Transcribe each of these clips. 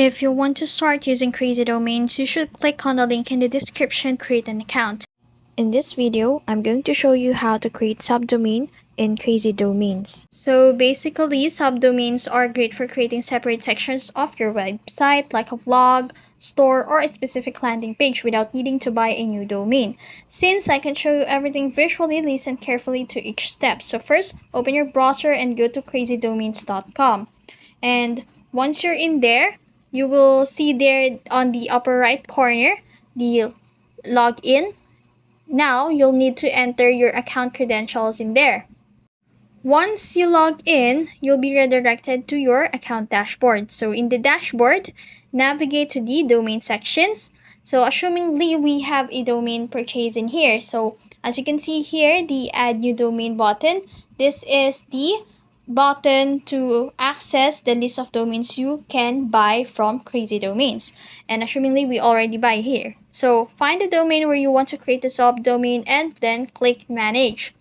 If you want to start using Crazy Domains, you should click on the link in the description, create an account. In this video, I'm going to show you how to create subdomain in Crazy Domains. So basically, subdomains are great for creating separate sections of your website, like a blog, store, or a specific landing page without needing to buy a new domain. Since I can show you everything visually, listen carefully to each step. So first, open your browser and go to crazydomains.com. And once you're in there, you will see there on the upper right corner the login. Now you'll need to enter your account credentials in there. Once you log in, you'll be redirected to your account dashboard. So in the dashboard, navigate to the domain sections. So assumingly we have a domain purchase in here. So as you can see here, the add new domain button. This is the button to access the list of domains you can buy from Crazy Domains. And assumingly we already buy here. So find the domain where you want to create a subdomain and then click manage.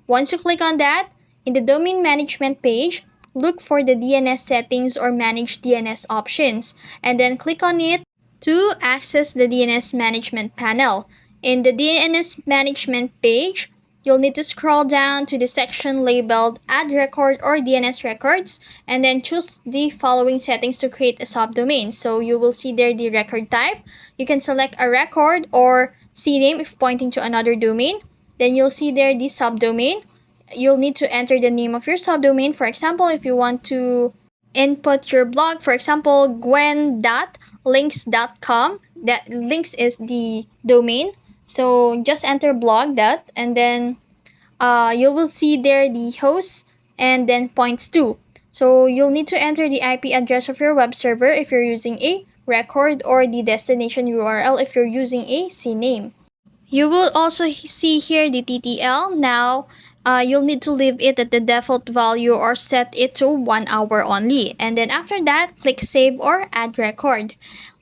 Once you click on that, in the domain management page, look for the DNS settings or manage DNS options and then click on it to access the DNS management panel. In the DNS management page, you'll need to scroll down to the section labeled Add Record or DNS Records and then choose the following settings to create a subdomain. So you will see there the record type. You can select a record or CNAME if pointing to another domain. Then you'll see there the subdomain. You'll need to enter the name of your subdomain. For example, if you want to input your blog, for example, gwen.links.com, that links is the domain. So just enter blog dot and then you will see there the host and then points to. So you'll need to enter the IP address of your web server if you're using a record or the destination URL if you're using a CNAME. You will also see here the TTL. Now, you'll need to leave it at the default value or set it to 1 hour only. And then after that, click Save or Add Record.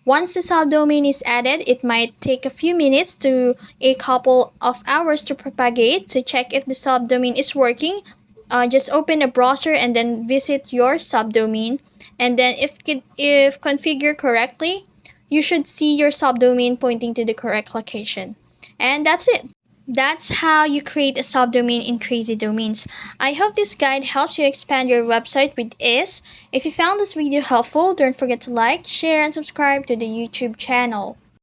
Once the subdomain is added, it might take a few minutes to a couple of hours to propagate. To check if the subdomain is working, just open a browser and then visit your subdomain. And then if configured correctly, you should see your subdomain pointing to the correct location. And that's it. That's how you create a subdomain in Crazy Domains. I hope this guide helps you expand your website with ease. If you found this video helpful, don't forget to like, share, and subscribe to the YouTube channel.